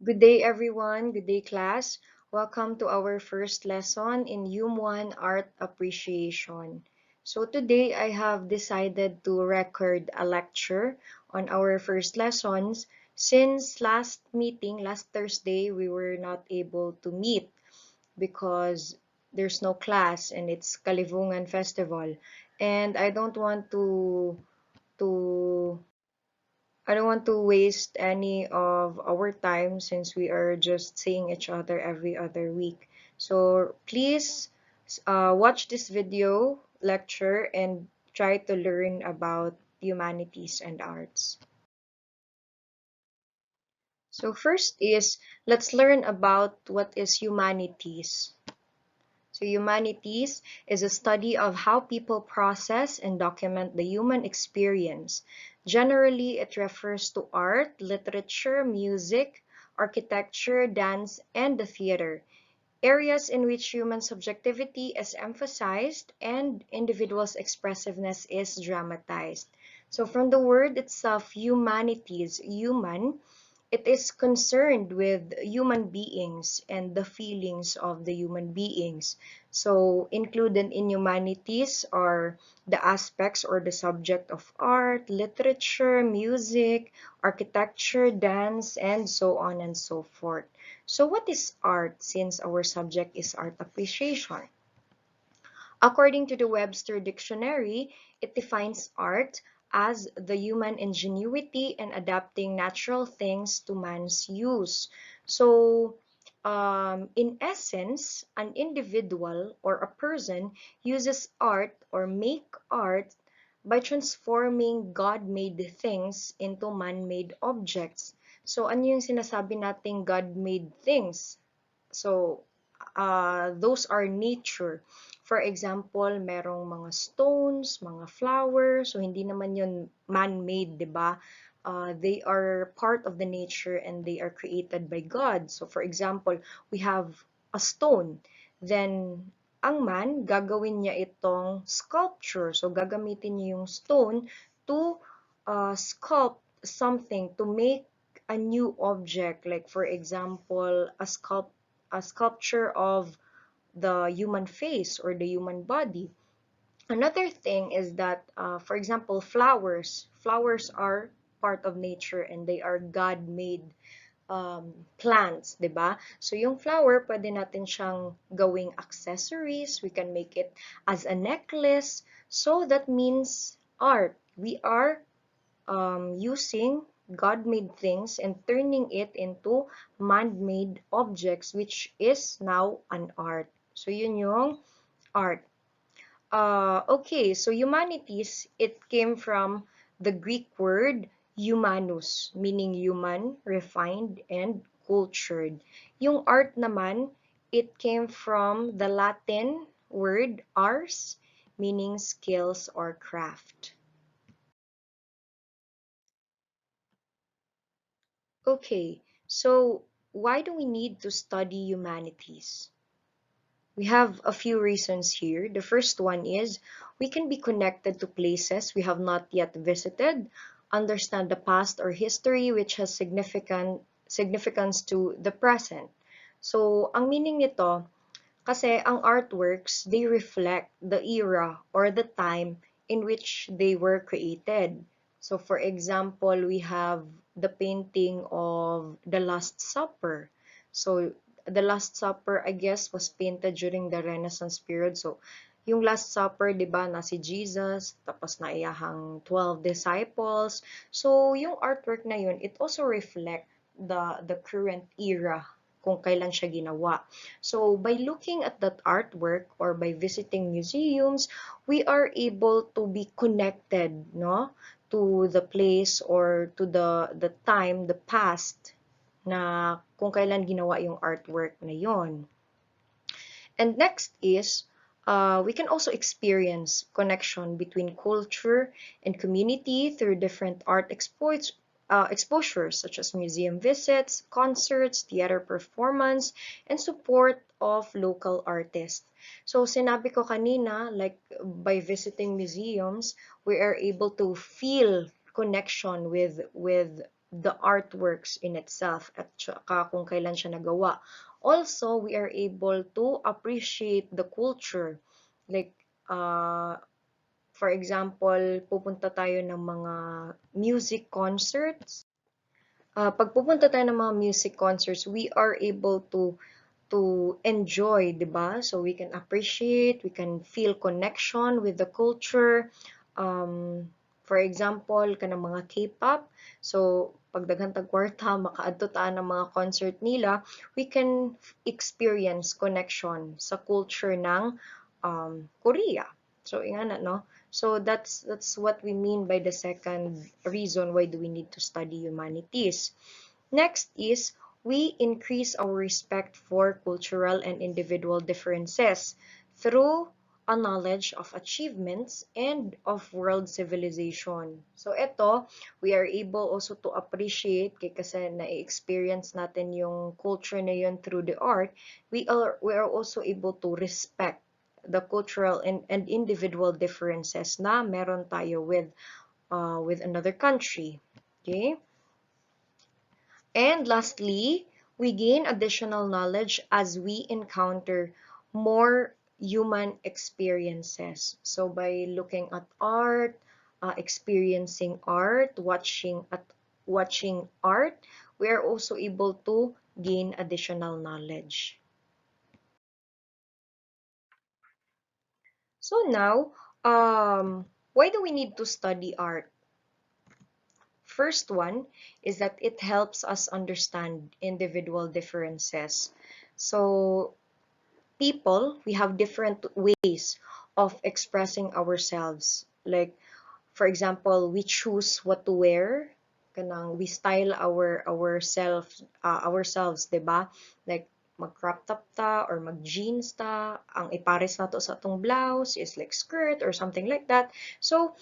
Good day, everyone. Good day, class. Welcome to our first lesson in UM1 Art Appreciation. So today I have decided to record a lecture on our first lessons since last Thursday, we were not able to meet because there's no class and it's Kalivungan Festival. And to I don't want to waste any of our time since we are just seeing each other every other week. So please watch this video lecture and try to learn about humanities and arts. So first is let's learn about what is humanities. So humanities is a study of how people process and document the human experience. Generally, it refers to art, literature, music, architecture, dance, and the theater, areas in which human subjectivity is emphasized and individuals' expressiveness is dramatized. So from the word itself, humanities, human, it is concerned with human beings and the feelings of the human beings. So included in humanities are the aspects or the subject of art, literature, music, architecture, dance, and so on and so forth. So what is art since our subject is art appreciation? According to the Webster Dictionary, it defines art as the human ingenuity in adapting natural things to man's use. So, in essence, an individual or a person uses art or make art by transforming God-made things into man-made objects. So, ano yung sinasabi nating God-made things? So, those are nature. For example, merong mga stones, mga flowers, so hindi naman yun man-made, di ba? They are part of the nature and they are created by God. So, for example, we have a stone. Then, ang man, gagawin niya itong sculpture. So, gagamitin niya yung stone to sculpt something, to make a new object. Like, for example, a sculpture of the human face or the human body. Another thing is that, for example, flowers. Flowers are part of nature and they are God-made plants, 'di ba? So yung flower, pwede natin siyang gawing accessories. We can make it as a necklace. So that means art. We are using God-made things and turning it into man-made objects, which is now an art. So, yun yung art. Okay, so humanities, it came from the Greek word humanus, meaning human, refined, and cultured. Yung art naman, it came from the Latin word ars, meaning skills or craft. Okay, so why do we need to study humanities? We have a few reasons here. The first one is we can be connected to places we have not yet visited, understand the past or history which has significance to the present. So, ang meaning nito, kasi ang artworks, they reflect the era or the time in which they were created. So for example, we have the painting of The Last Supper. So The Last Supper, I guess, was painted during the Renaissance period. So yung Last Supper, di ba, na si Jesus, tapos na iyahang 12 disciples. So yung artwork na yun, it also reflect the current era kung kailan siya ginawa. So by looking at that artwork or by visiting museums, we are able to be connected, no, to the place or to the time, the past na kung kailan ginawa yung artwork na yon. And next is we can also experience connection between culture and community through different art exposures such as museum visits, concerts, theater performance, and support of local artists. So sinabi ko kanina, like by visiting museums, we are able to feel connection with the artworks in itself at saka kung kailan siya nagawa. Also, we are able to appreciate the culture. Like, for example, pupunta tayo ng mga music concerts. Pag pupunta tayo ng mga music concerts, we are able to enjoy, 'di ba? So we can appreciate, we can feel connection with the culture. For example, kanang mga K-pop. So pag daghan tag kwarta makaadto ta ng mga concert nila, we can experience connection sa culture ng Korea. So ingana no. So that's what we mean by the second reason why do we need to study humanities. Next is we increase our respect for cultural and individual differences through a knowledge of achievements and of world civilization. So ito, we are able also to appreciate kasi na-experience natin yung culture na yun through the art, we are also able to respect the cultural and individual differences na meron tayo with another country. Okay? And lastly, we gain additional knowledge as we encounter more human experiences. So by looking at art, experiencing art, watching art, we are also able to gain additional knowledge. So now, why do we need to study art? First one is that it helps us understand individual differences. So we have different ways of expressing ourselves. Like, for example, we choose what to wear. We style ourselves, 'di ba? Like, mag-crop top ta or mag-jeans ta. Ang ipares nato sa atong blouse is like skirt or something like that. So,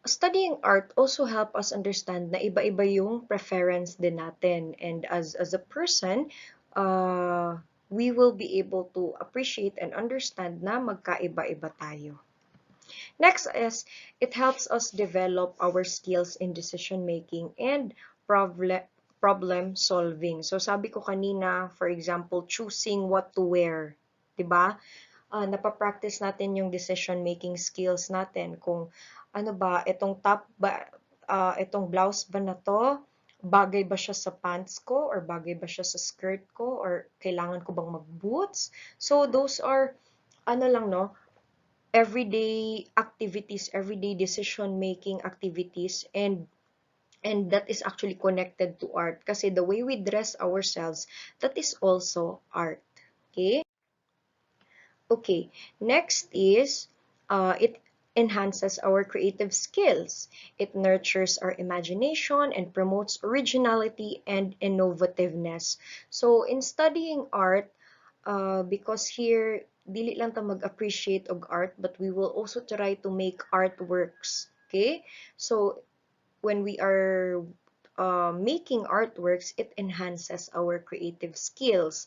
studying art also help us understand na iba-iba yung preference din natin. And as a person, we will be able to appreciate and understand na magkaiba-iba tayo. Next is, it helps us develop our skills in decision making and problem solving. So sabi ko kanina, for example, choosing what to wear, 'di ba? Napapractice natin yung decision making skills natin kung ano ba, itong top ba, itong blouse ba na to, bagay ba siya sa pants ko or bagay ba siya sa skirt ko or kailangan ko bang mag-boots? So those are ano lang no, everyday activities, everyday decision making activities, and that is actually connected to art kasi the way we dress ourselves, that is also art. Okay? Okay, next is it enhances our creative skills. It nurtures our imagination and promotes originality and innovativeness. So in studying art, because here dili lang ta mag-appreciate og art, but we will also try to make artworks. Okay? So when we are making artworks, it enhances our creative skills.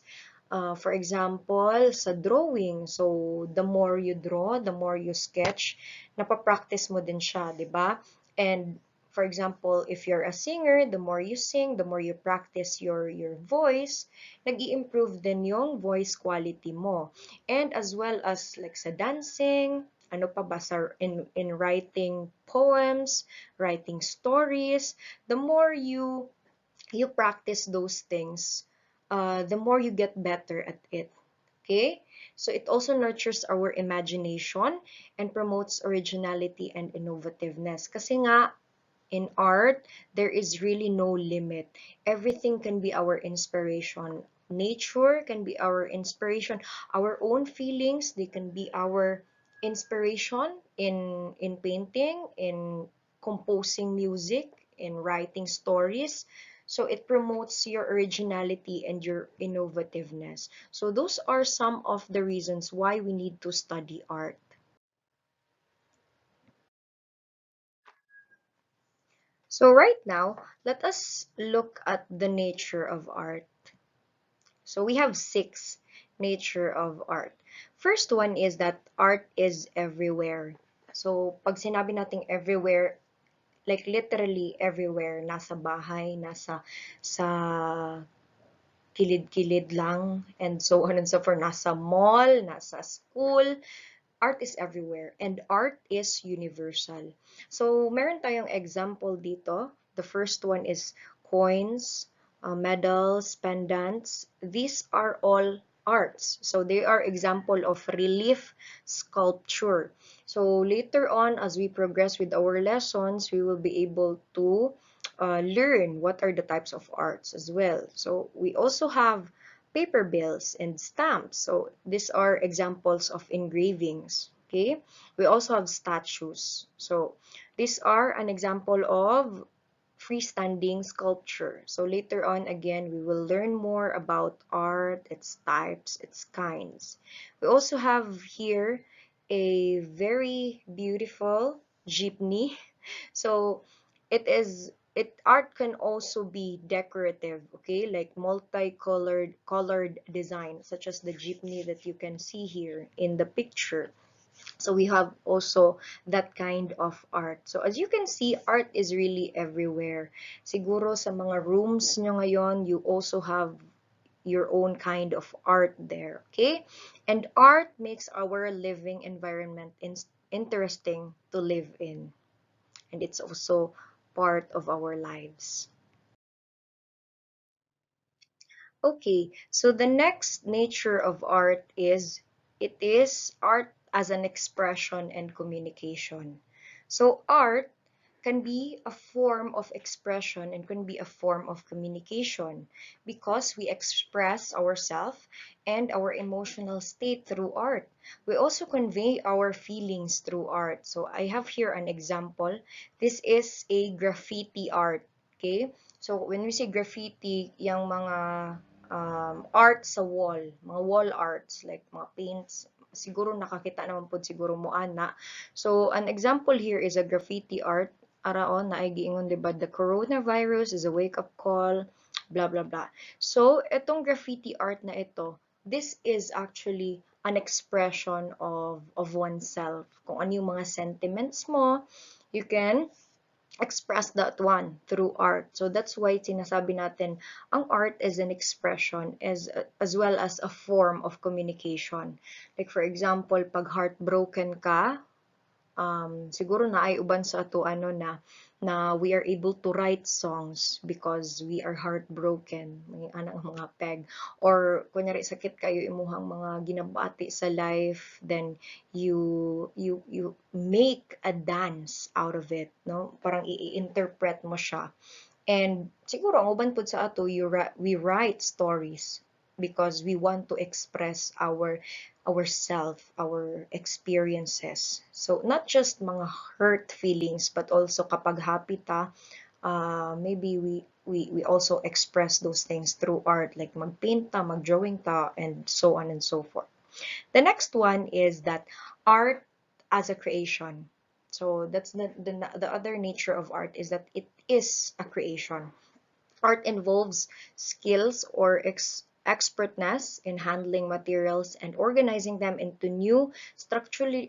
For example, sa drawing, so the more you draw, the more you sketch, napapractice mo din siya, di ba? And for example, if you're a singer, the more you sing, the more you practice your voice, nag-i-improve din yung voice quality mo. And as well as like sa dancing, ano pa ba sa in writing poems, writing stories, the more you practice those things, the more you get better at it. Okay? So it also nurtures our imagination and promotes originality and innovativeness. Kasi nga, in art, there is really no limit. Everything can be our inspiration. Nature can be our inspiration. Our own feelings, they can be our inspiration in painting, in composing music, in writing stories. So it promotes your originality and your innovativeness. So those are some of the reasons why we need to study art. So right now, let us look at the nature of art. So we have 6 nature of art. First one is that art is everywhere. So pag sinabi nating everywhere, like literally everywhere. Nasa bahay, nasa sa kilid-kilid lang, and so on and so forth. Nasa mall, nasa school, art is everywhere, and art is universal. So, meron tayong example dito. The first one is coins, medals, pendants. These are all arts. So, they are example of relief sculpture. So, later on, as we progress with our lessons, we will be able to learn what are the types of arts as well. So, we also have paper bills and stamps. So these are examples of engravings. Okay, we also have statues. So these are an example of freestanding sculpture. So later on, again, we will learn more about art, its types, its kinds. We also have here a very beautiful jeepney. So art can also be decorative, okay, like colored design, such as the jeepney that you can see here in the picture. So we have also that kind of art. So as you can see, art is really everywhere. Siguro sa mga rooms nyo ngayon, you also have your own kind of art there, okay? And art makes our living environment interesting to live in. And it's also part of our lives. Okay, so the next nature of art is it is art as an expression and communication. So art can be a form of expression and can be a form of communication because we express ourselves and our emotional state through art. We also convey our feelings through art. So I have here an example. This is a graffiti art. Okay? So when we say graffiti, yung mga art sa wall, mga wall arts like mga paints, siguro nakakita naman po siguro mo ana. So an example here is a graffiti art araon na ay giingon diba the coronavirus is a wake-up call, blah blah blah. So itong graffiti art na ito, this is actually an expression of oneself. Kung ano yung mga sentiments mo, you can express that one through art. So that's why sinasabi natin ang art is an expression as well as a form of communication. Like for example, pag heartbroken ka, siguro na ay uban sa ato ano na we are able to write songs because we are heartbroken, may anang mga peg, or kunyari sakit kayo imuhang mga ginabati sa life, then you make a dance out of it, no, parang i-interpret mo siya. And siguro ang uban pud sa ato, we write stories because we want to express ourself, our experiences. So not just mga hurt feelings, but also kapag happy ta, maybe we also express those things through art, like magpaint ta, magdrawing ta, and so on and so forth. The next one is that art as a creation. So that's the other nature of art is that it is a creation. Art involves skills or expertness in handling materials and organizing them into new structurally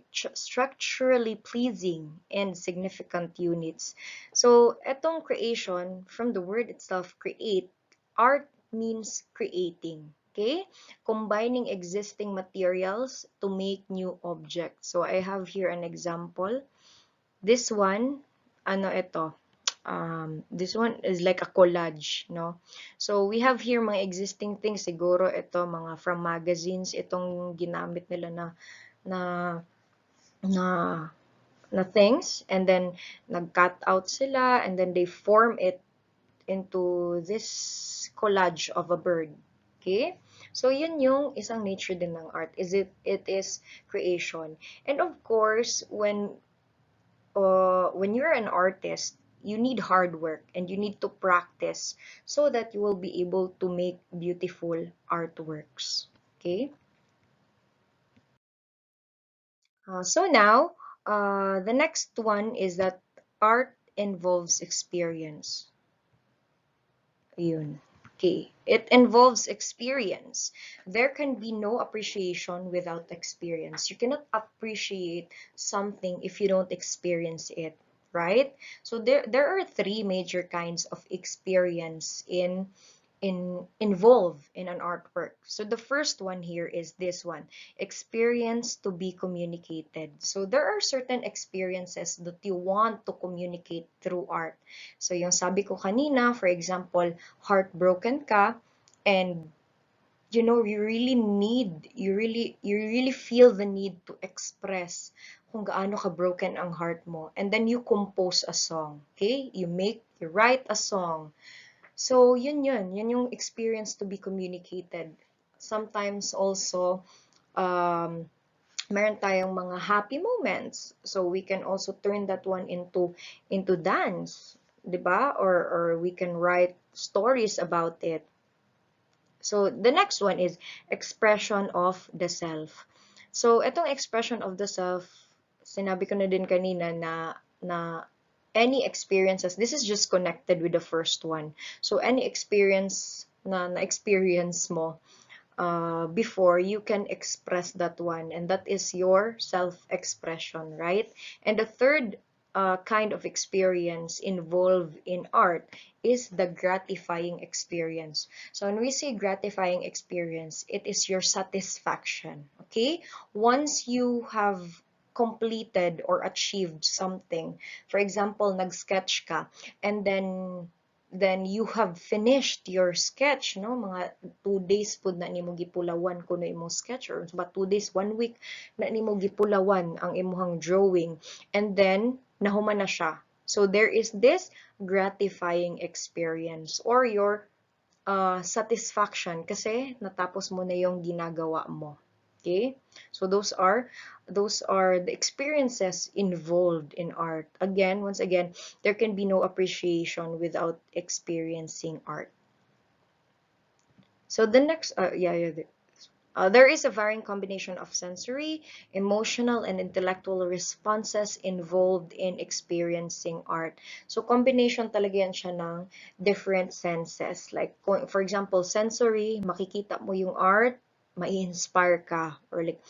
pleasing and significant units. So, etong creation, from the word itself, create, art means creating. Okay? Combining existing materials to make new objects. So, I have here an example. This one, ano ito? This one is like a collage, no? So, we have here mga existing things. Siguro ito, mga from magazines, itong ginamit nila na, na, na things. And then, nag-cut out sila, and then they form it into this collage of a bird. Okay? So, yun yung isang nature din ng art. It is creation. And of course, when you're an artist, you need hard work and you need to practice so that you will be able to make beautiful artworks. Okay? So now, the next one is that art involves experience. Yun. Okay. It involves experience. There can be no appreciation without experience. You cannot appreciate something if you don't experience it, right? So there are three major kinds of experience involved in an artwork. So the first one here is this one, experience to be communicated. So there are certain experiences that you want to communicate through art. So yung sabi ko kanina, for example, heartbroken ka, and you really feel the need to express kung gaano ka broken ang heart mo, and then you compose a song. Okay, you write a song. So yun yung experience to be communicated. Sometimes also meron tayong mga happy moments, so we can also turn that one into dance, 'di ba? Or we can write stories about it. So the next one is expression of the self. So itong expression of the self, sinabi ko na din kanina na any experiences, this is just connected with the first one. So any experience na-experience mo before, you can express that one, and that is your self-expression, right? And the third kind of experience involved in art is the gratifying experience. So when we say gratifying experience, it is your satisfaction, okay? Once you have completed or achieved something, for example, nag-sketch ka, and then you have finished your sketch, no? Mga 2 days pud na nimo gipulawan kuno imong sketch, or but 2 days, 1 week na nimo gipulawan ang imong drawing, and then nahuman na siya. So there is this gratifying experience or your satisfaction kasi natapos mo na yung ginagawa mo. Okay? So those are the experiences involved in art. Again, once again, there can be no appreciation without experiencing art. So the next, there is a varying combination of sensory, emotional, and intellectual responses involved in experiencing art. So combination talaga yan siya ng different senses. Like, for example, sensory, makikita mo yung art, mai-inspire ka, or like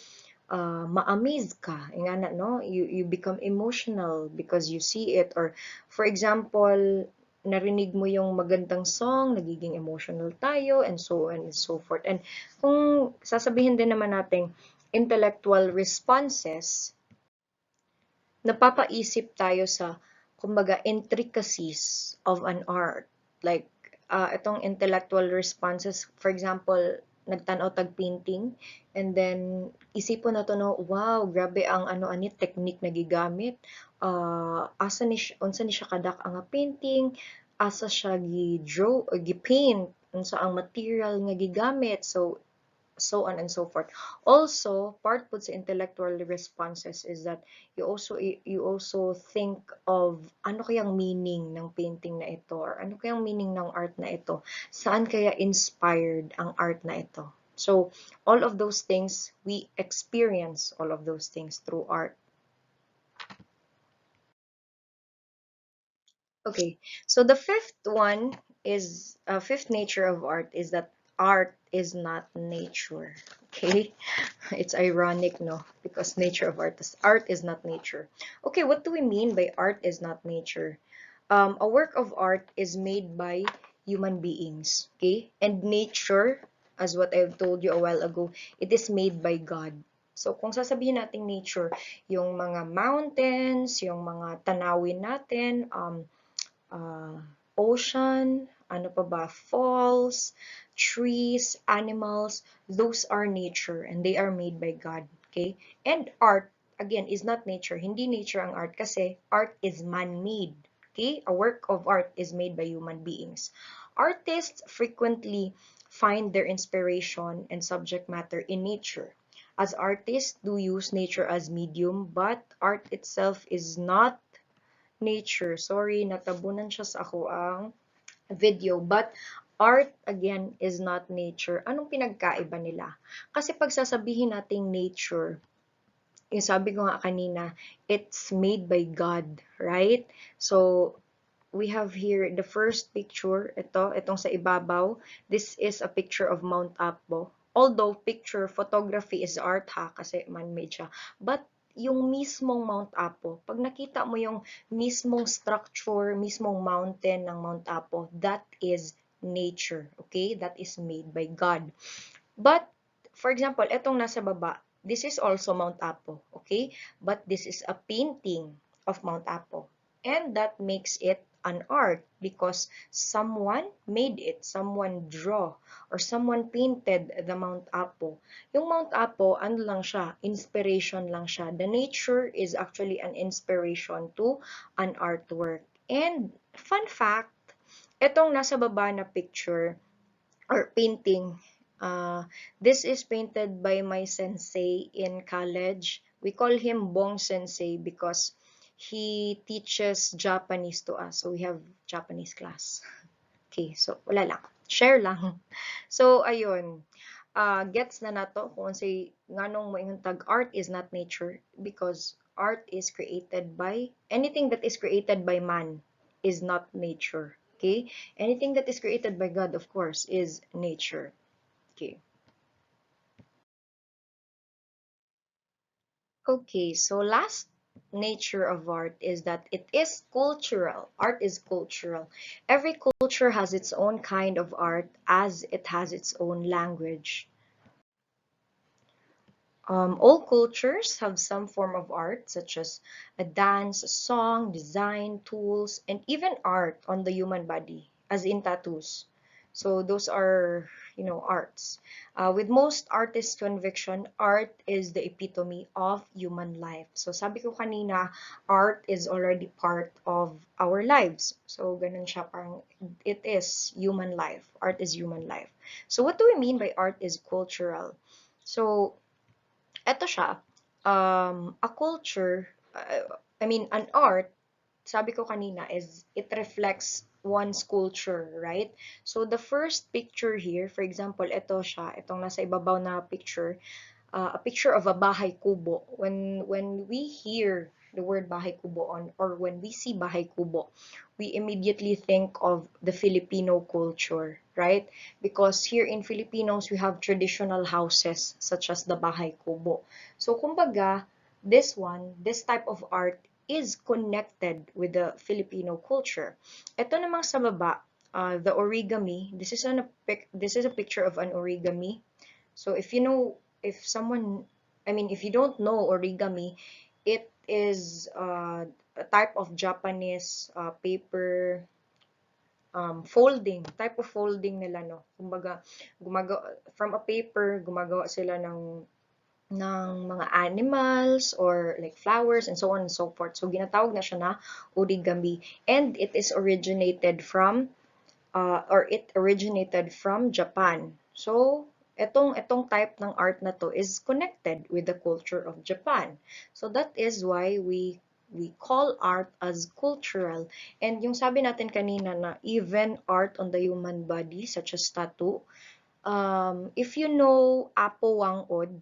ma-amaze ka, ingana, no? You become emotional because you see it, or for example, narinig mo yung magandang song, nagiging emotional tayo, and so on and so forth. And kung sasabihin din naman natin intellectual responses, napapaisip tayo sa, kumbaga, intricacies of an art. Like, itong intellectual responses, for example, nagtanaw tag painting, and then isipon na to, no, wow, grabe ang ani technique na gigamit, unsa ni siya kadak ang painting, asa siya gi-draw o gi-paint, unsa ang material nga gigamit, so on and so forth. Also, part po sa intellectual responses is that you also think of ano kayang meaning ng painting na ito, or ano kayang meaning ng art na ito, saan kaya inspired ang art na ito. So all of those things, we experience all of those things through art. Okay, so the fifth nature of art is that art is not nature. Okay, it's ironic, no? Because nature of art is not nature. Okay, what do we mean by art is not nature? A work of art is made by human beings, okay? And nature, as what I've told you a while ago, it is made by God. So kung sasabihin natin nature, yung mga mountains, yung mga tanawin natin, ocean, ano pa ba, falls, trees, animals, those are nature and they are made by God, okay? And art, again, is not nature. Hindi nature ang art kasi art is man-made, okay? A work of art is made by human beings. Artists frequently find their inspiration and subject matter in nature. As artists do use nature as medium, but art itself is not nature. Sorry, natabunan siya sa ako ang video. But art, again, is not nature. Anong pinagkaiba nila? Kasi pag sasabihin nating nature, yung sabi ko nga kanina, it's made by God, right? So, we have here the first picture. Itong sa ibabaw. This is a picture of Mount Apo. Although photography is art ha, kasi man-made siya. But yung mismong Mount Apo. Pag nakita mo yung mismong structure, mismong mountain ng Mount Apo, that is nature, okay? That is made by God. But, for example, etong nasa baba, this is also Mount Apo, okay? But this is a painting of Mount Apo. And that makes it an art because someone made it, someone draw, or someone painted the Mount Apo. Yung Mount Apo, ano lang siya, inspiration lang siya. The nature is actually an inspiration to an artwork. And, fun fact, etong nasa baba na picture, or painting. This is painted by my sensei in college. We call him Bong Sensei because he teaches Japanese to us. So we have Japanese class. Okay, so wala lang. Share lang. So ayun. Gets na nato kung say nganong moingon tag art is not nature because art is created by anything that is created by man is not nature. Okay? Anything that is created by God, of course, is nature. Okay. Okay, so last nature of art is that it is cultural. Art is cultural. Every culture has its own kind of art as it has its own language. All cultures have some form of art, such as a dance, a song, design, tools, and even art on the human body, as in tattoos. So those are, arts. With most artists' conviction, art is the epitome of human life. So sabi ko kanina, art is already part of our lives. So ganun siya, parang it is human life. Art is human life. So what do we mean by art is cultural? So eto siya, a culture, an art, sabi ko kanina, is it reflects one's culture, right? So the first picture here, for example, ito siya, itong nasa ibabaw na picture, a picture of a bahay kubo. When we hear the word bahay kubo or when we see bahay kubo, we immediately think of the Filipino culture, right? Because here in Filipinos, we have traditional houses such as the bahay kubo. So kumbaga, this type of art is connected with the Filipino culture. Ito namang sa baba, the origami. This is a picture of an origami. So if you don't know origami, it is a type of Japanese paper type of folding nila, no. Kumbaga, from a paper, gumagawa sila ng mga animals or like flowers and so on and so forth. So ginatawag na siya na origami, and it originated from Japan. So etong type ng art na to is connected with the culture of Japan. So that is why we call art as cultural. And yung sabi natin kanina na even art on the human body, such as tattoo, if you know Apo Wang-od,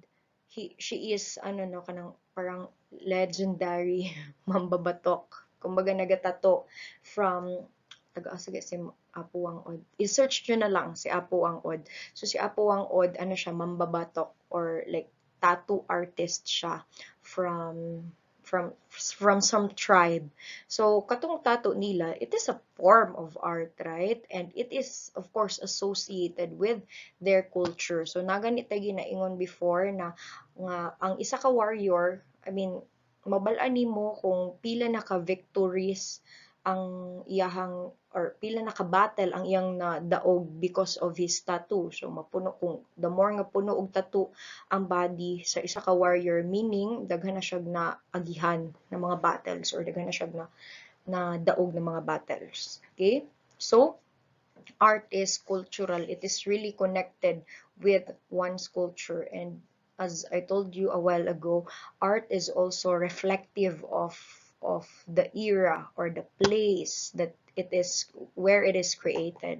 she is ano no kanang parang legendary mambabatok. Kumbaga nagatato from sige si Apo Wang-od. I-search nyo na lang si Apo Wang-od. So si Apo Wang-od, ano siya, mambabatok or like tattoo artist siya from from some tribe. So katong tattoo nila, it is a form of art, right? And it is of course associated with their culture. So naganit ta ginaingon before na nga ang isa ka warrior, mabalaan nimo kung pila na ka victories ang iyahang or pila na ka-battle ang iyang daog because of his tattoo. So mapuno kung the more nga puno og tattoo ang body sa isa ka warrior, meaning daghan na siya na agihan ng mga battles or daghan na siya na daog ng mga battles. Okay? So art is cultural. It is really connected with one's culture, and as I told you a while ago, art is also reflective of the era or the place that it is where it is created.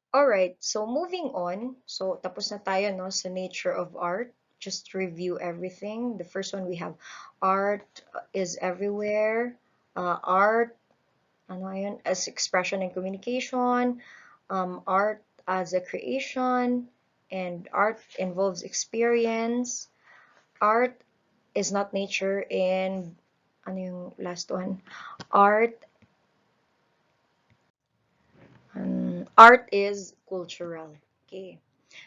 All right, so moving on. So tapos na tayo no sa nature of art. Just to review everything. The first one we have art is everywhere. Art as expression and communication, art as a creation, and art involves experience. Art is not nature, and ano yung last one? Art, art is cultural. Okay.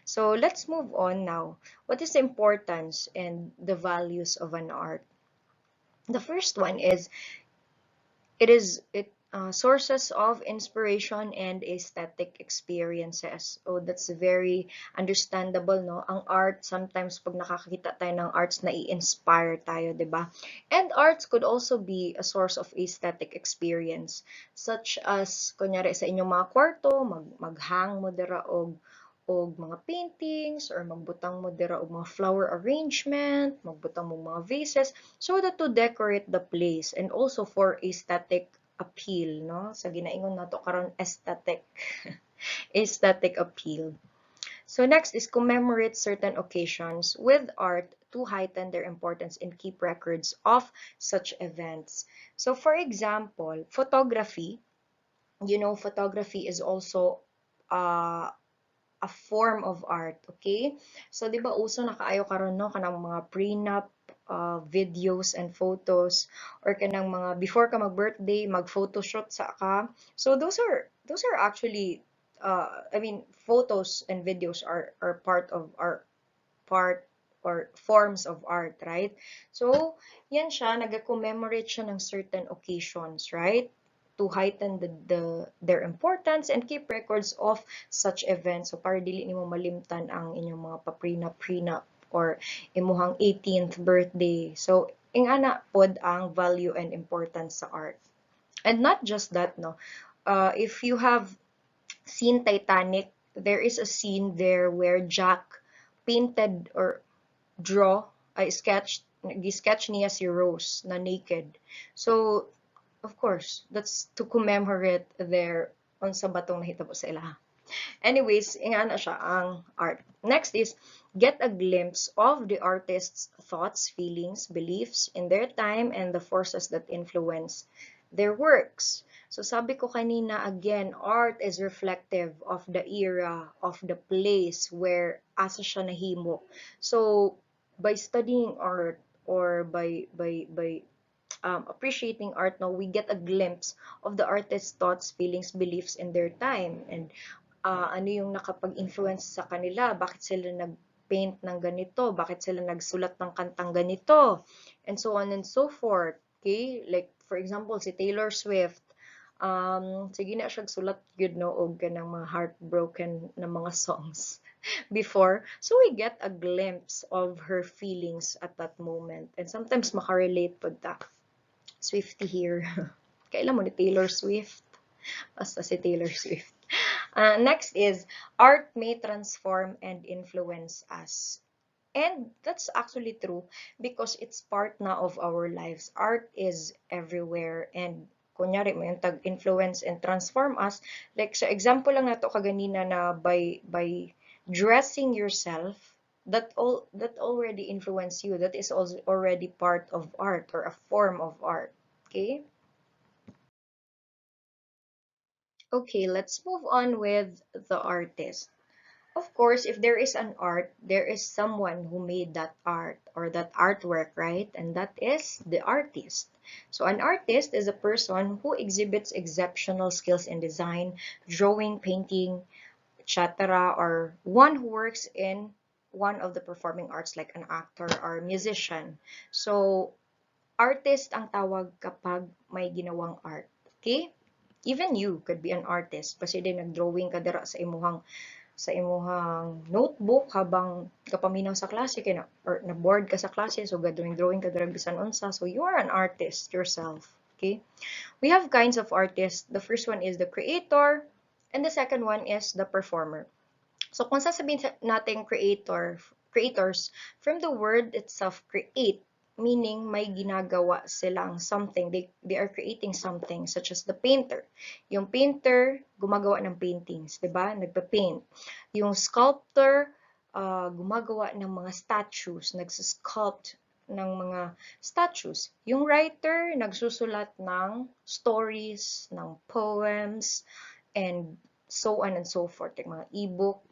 So let's move on now. What is the importance and the values of an art? The first one is it sources of inspiration and aesthetic experiences. So that's very understandable, no? Ang art, sometimes pag nakakita tayo ng arts, nai-inspire tayo, 'di ba? And arts could also be a source of aesthetic experience, such as kunyari sa inyong mga kwarto, maghang mo dira og mga paintings, or magbutang mo dira og mga flower arrangement, magbutang mo mga vases, so that to decorate the place and also for aesthetic appeal, no? Sa ginaingon nato karon aesthetic aesthetic appeal. So next is commemorate certain occasions with art to heighten their importance and keep records of such events. So for example, photography, photography is also uh, a form of art, okay? So, di ba uso na kaayo karon no kanang mga prenup videos and photos, or kanang mga before ka mag-birthday, mag-photoshoot sa ka. So, those are actually I mean, photos and videos are part or forms of art, right? So, yan siya, nag-commemorate siya ng certain occasions, right? To heighten their importance and keep records of such events. So, para dili nimo malimtan ang inyong mga paprina-prenup or imuhang 18th birthday. So, ingana pod ang value and importance sa art. And not just that, no. If you have seen Titanic, there is a scene there where Jack painted or draw, ay sketch niya si Rose na naked. So, of course, that's to commemorate their unsa batong nahitabo sa ilaha. Anyways, ingana siya ang art. Next is get a glimpse of the artist's thoughts, feelings, beliefs in their time and the forces that influence their works. So sabi ko kanina, again, art is reflective of the era, of the place where asa siya nahimo. So by studying art or by appreciating art, now we get a glimpse of the artist's thoughts, feelings, beliefs in their time, and ano yung nakapag-influence sa kanila, bakit sila nag-paint ng ganito, bakit sila nagsulat ng kantang ganito, and so on and so forth. Okay? Like, for example, si Taylor Swift, sige na siya sulat yun, no, og kanang mga heartbroken na mga songs before. So we get a glimpse of her feelings at that moment. And sometimes makarelate po that. Swifty here. Kailan mo ni Taylor Swift? Basta si Taylor Swift. Next is, art may transform and influence us. And that's actually true because it's part na of our lives. Art is everywhere, and kunyari mo yung tag-influence and transform us. Like sa example lang nato kaganina na by dressing yourself, that already influence you. That is also already part of art or a form of art. Okay? Okay, let's move on with the artist. Of course, if there is an art, there is someone who made that art or that artwork, right? And that is the artist. So an artist is a person who exhibits exceptional skills in design, drawing, painting, etc., or one who works in one of the performing arts like an actor or musician. So artist ang tawag kapag may ginawang art. Okay? Even you could be an artist. Kasi din nag-drawing ka dira sa imuhang notebook habang kapaminaw sa klase kay na or na bored ka sa klase, so drawing ka dira bisan unsa, so you are an artist yourself. Okay, we have kinds of artists. The first one is the creator, and the second one is the performer. So kung sasabihin natin creators, from the word itself, create, meaning may ginagawa silang something. They are creating something, such as the painter. Yung painter, gumagawa ng paintings, di ba? Nagpa-paint. Yung sculptor, gumagawa ng mga statues, nagsisculpt ng mga statues. Yung writer, nagsusulat ng stories, ng poems, and so on and so forth, like mga ebook.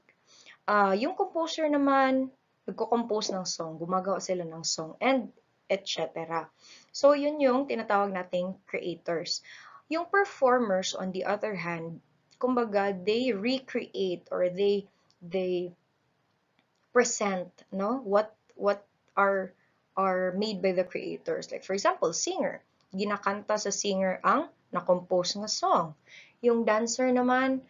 Yung composer naman, nagko-compose ng song, gumagawa sila ng song, and etc. So, yun yung tinatawag nating creators. Yung performers, on the other hand, kumbaga, they recreate or they present, no, what are made by the creators. Like for example, singer, ginakanta sa singer ang na-compose nga song. Yung dancer naman,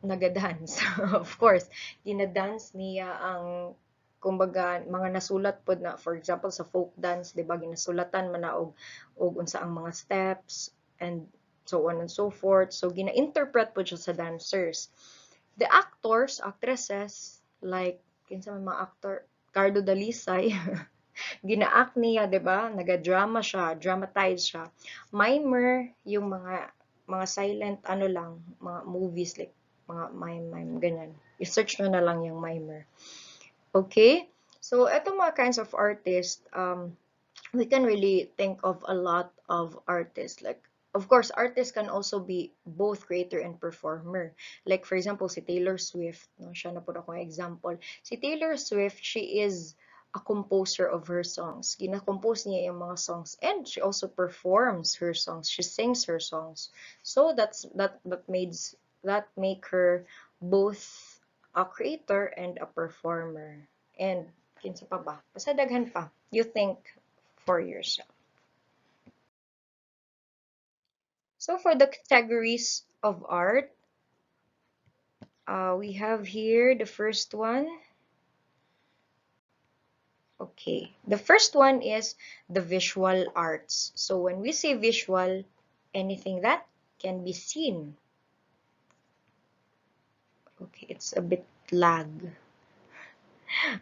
naga-dance. Of course, gina-dance niya ang kumbaga mga nasulat pod na, for example sa folk dance, di ba, ginasulatan man na og unsa ang mga steps and so on and so forth. So gina-interpret po siya sa dancers. The actors, actresses, like kinsa man mga actor, Cardo Dalisay, gina-act niya, 'di ba? Naga-drama siya, dramatize siya. Mimer, yung mga silent ano lang, mga movies like mga mime ganyan. I-search nyo na lang yung mimer. Okay? So, eto mga kinds of artists, we can really think of a lot of artists. Like, of course, artists can also be both creator and performer. Like, for example, si Taylor Swift. No? Siya na po akong example. Si Taylor Swift, she is a composer of her songs. Gina-compose niya yung mga songs. And she also performs her songs. She sings her songs. So, that make her both a creator and a performer. And, kinsa pa ba? Basta daghan pa. You think for yourself. So for the categories of art, we have here the first one. Okay, the first one is the visual arts. So when we say visual, anything that can be seen. Okay, it's a bit lag.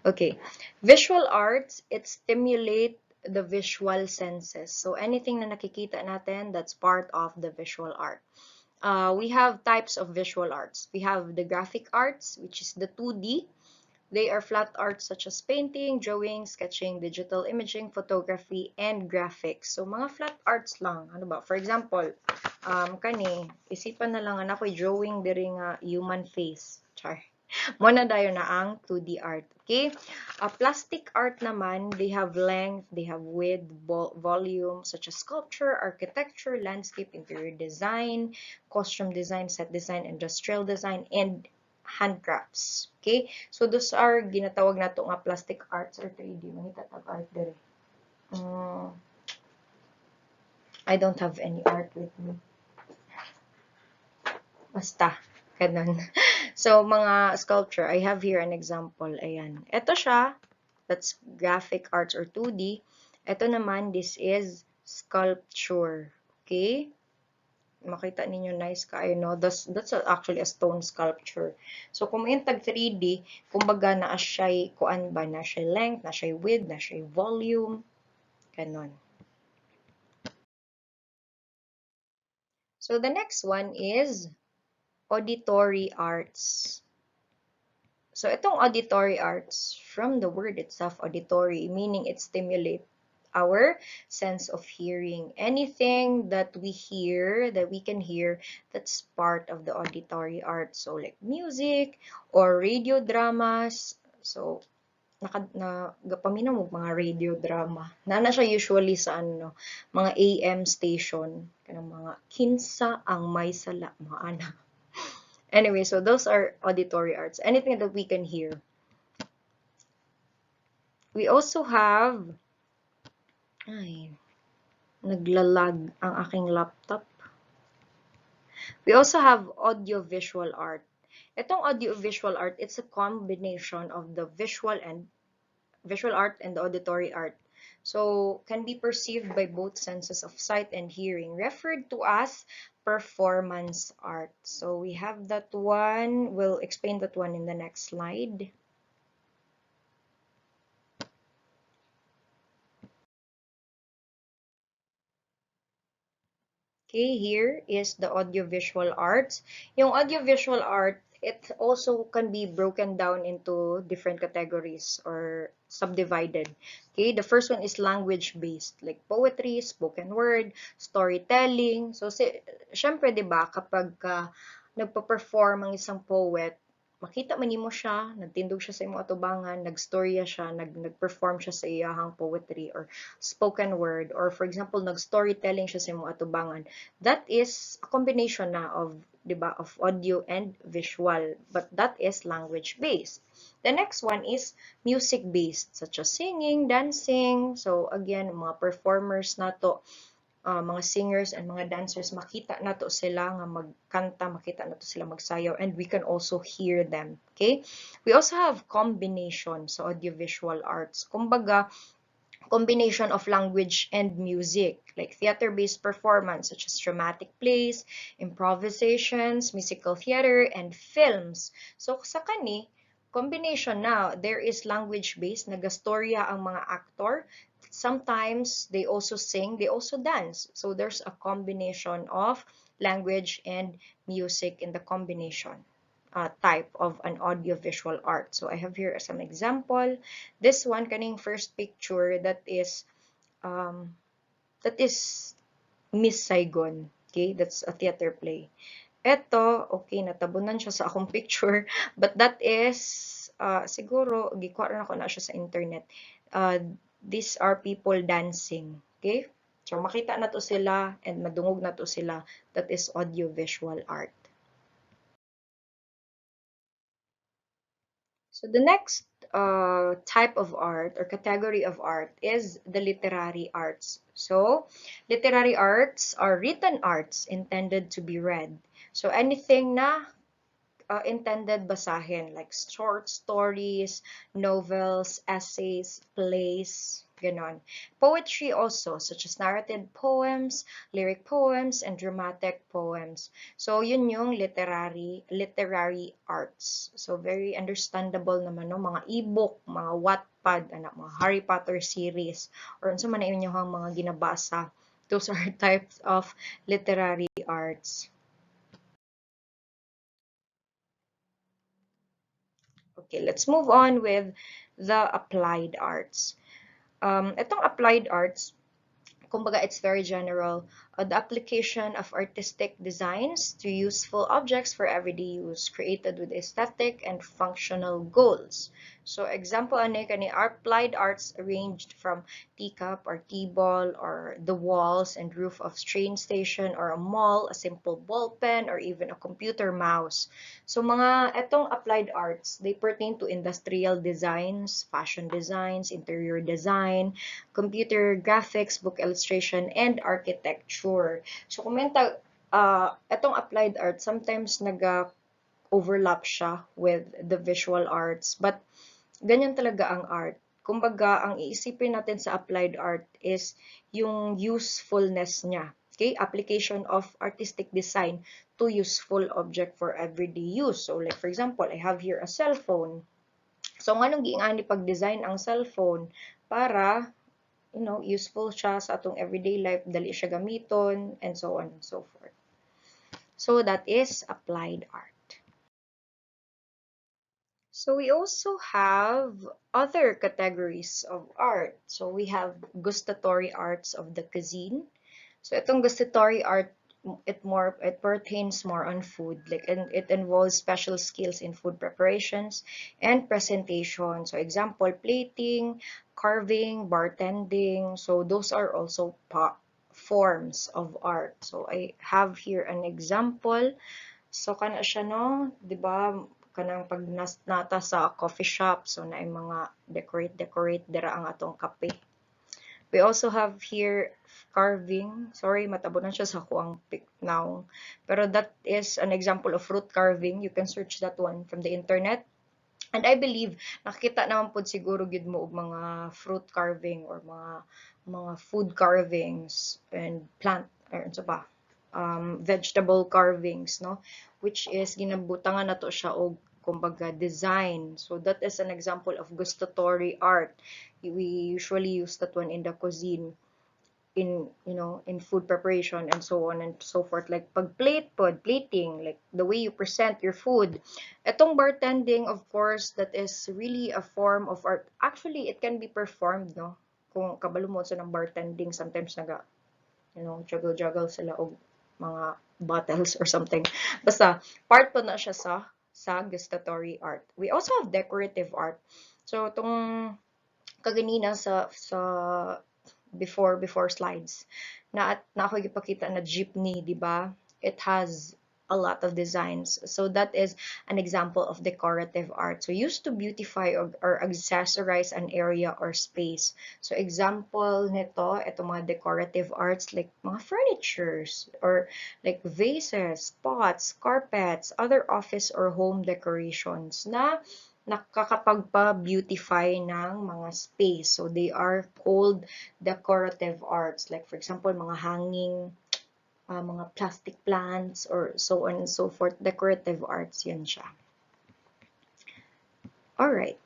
Okay, visual arts, it stimulate the visual senses. So anything na nakikita natin, that's part of the visual art. We have types of visual arts. We have the graphic arts, which is the 2D. They are flat arts such as painting, drawing, sketching, digital imaging, photography, and graphics. So, mga flat arts lang. Ano ba? For example, kani, isipan na lang ako'y drawing diri nga human face. Char. Muna dayo na ang 2D art. Okay? Plastic art naman, they have length, they have width, volume, such as sculpture, architecture, landscape, interior design, costume design, set design, industrial design, and handcrafts. Okay? So, those are ginatawag nato nga plastic arts or 3D. Mangita tag art diri. I don't have any art with me. Basta. Ganun. So, mga sculpture, I have here an example. Ayan. Ito siya. That's graphic arts or 2D. Ito naman, this is sculpture. Okay? Makita ninyo nice kayo, no? That's actually a stone sculpture. So, kung may tag 3D, kumbaga na siya'y kuan ba, na siya'y length, na siya'y width, na siya'y volume. Ganon. So, the next one is auditory arts. So, itong auditory arts, from the word itself, auditory, meaning it stimulates our sense of hearing. Anything that we hear, that we can hear, that's part of the auditory arts. So, like music or radio dramas. So, nagapaminaw mo mga radio drama. Nana siya usually sa ano, mga AM station. Kanang mga kinsa ang may sala, mga ana. Anyway, so those are auditory arts. Anything that we can hear. We also have, ay, naglalag ang aking laptop. We also have audiovisual art. Itong audiovisual art, it's a combination of the visual art and the auditory art. So, can be perceived by both senses of sight and hearing, referred to as performance art. So, we have that one. We'll explain that one in the next slide. Okay, here is the audiovisual arts. Yung audiovisual art, it also can be broken down into different categories or subdivided. Okay, the first one is language-based, like poetry, spoken word, storytelling. So, syempre, di ba, kapag nagpa-perform ang isang poet, makita man nimo siya, nagtindog siya sa imong atubangan, nagstorya siya, nagperform siya sa iyahang poetry or spoken word, or for example, nag-storytelling siya sa imong atubangan, that is a combination na of, di ba, of audio and visual, but that is language based. The next one is music based, such as singing, dancing. So again, mga performers na to, mga singers and mga dancers, makita nato sila nga magkanta, makita nato sila magsayaw, and we can also hear them. Okay? We also have combination sa audiovisual arts. Kumbaga, combination of language and music, like theater-based performance such as dramatic plays, improvisations, musical theater, and films. So sa kani, combination na, there is language-based, nagastorya ang mga actor. Sometimes they also sing, they also dance. So there's a combination of language and music in the combination type of an audiovisual art. So I have here some example. This one, kaning first picture, um, that is Miss Saigon. Okay, that's a theater play. Eto, okay, natabunan siya sa akong picture, but that is, siguro, gikuha rin ako na siya sa internet. These are people dancing. Okay? So, makita na to sila and madungog na to sila. That is audiovisual art. So the next type of art or category of art is the literary arts. So literary arts are written arts intended to be read. So anything na intended basahin, like short stories, novels, essays, plays, ganon. Poetry also, such as narrative poems, lyric poems, and dramatic poems. So, yun yung literary arts. So, very understandable naman, no? Mga ebook, mga Wattpad, mga Harry Potter series, or unsa man na inyong mga ginabasa. Those are types of literary arts. Okay, let's move on with the applied arts. Itong applied arts, kumbaga it's very general. The application of artistic designs to useful objects for everyday use, created with aesthetic and functional goals. So example ani kani applied arts arranged from teacup or tea-ball or the walls and roof of train station or a mall, a simple ball pen, or even a computer mouse. So mga etong applied arts, they pertain to industrial designs, fashion designs, interior design, computer graphics, book illustration, and architecture. So kumenta, etong applied art, sometimes overlap siya with the visual arts, but ganyan talaga ang art. Kumbaga, ang iisipin natin sa applied art is yung usefulness niya. Okay? Application of artistic design to useful object for everyday use. So, like for example, I have here a cell phone. So, nganong giingani pag-design ang cellphone para, useful siya sa atong everyday life, dali siya gamiton, and so on and so forth. So, that is applied art. So we also have other categories of art. So we have gustatory arts of the cuisine. So itong gustatory art, it pertains more on food, like, and it involves special skills in food preparations and presentation. So example, plating, carving, bartending. So those are also forms of art. So I have here an example. So kana siya, no, 'di ba? Kanang pag nata sa coffee shop, so naay mga decorate dira ang atong kape. We also have here carving. Sorry, matabo na siya sa kuang pic now. Pero that is an example of fruit carving. You can search that one from the internet. And I believe nakita naman po siguro gid mo og mga fruit carving or mga food carvings and plant or unsa ba, vegetable carvings, no, which is ginabutangan nato siya og kumbaga design. So that is an example of gustatory art. We usually use that one in the cuisine, in food preparation and so on and so forth, like plating, like the way you present your food. Etong bartending, of course, that is really a form of art. Actually, it can be performed, no, kung kabalo mo sa ng bartending, sometimes juggle sila og mga bottles or something. Basta part po na siya sa sa gustatory art. We also have decorative art. So, itong kaganina sa before slides na ako ipakita na jeepney, di ba? It has a lot of designs. So that is an example of decorative art. So used to beautify or accessorize an area or space. So example nito, ito mga decorative arts like mga furnitures or like vases, pots, carpets, other office or home decorations na nakakapagpa-beautify ng mga space. So, they are called decorative arts. Like, for example, mga hanging, mga plastic plants, or so on and so forth. Decorative arts, yun siya. Alright.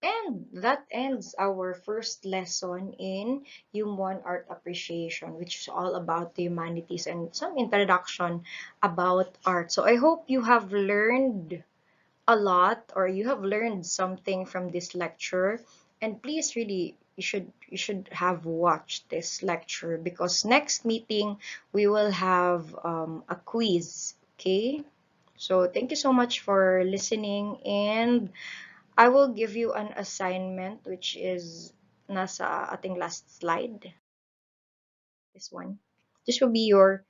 And that ends our first lesson in Human Art Appreciation, which is all about the humanities and some introduction about art. So, I hope you have learned a lot or you have learned something from this lecture, and please really you should have watched this lecture because next meeting we will have a quiz. Okay, so thank you so much for listening, and I will give you an assignment which is nasa ating last slide. This one, this will be your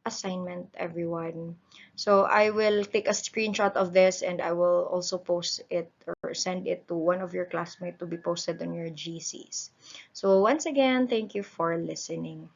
assignment, everyone. So I will take a screenshot of this and I will also post it or send it to one of your classmates to be posted on your GCs. So once again, thank you for listening.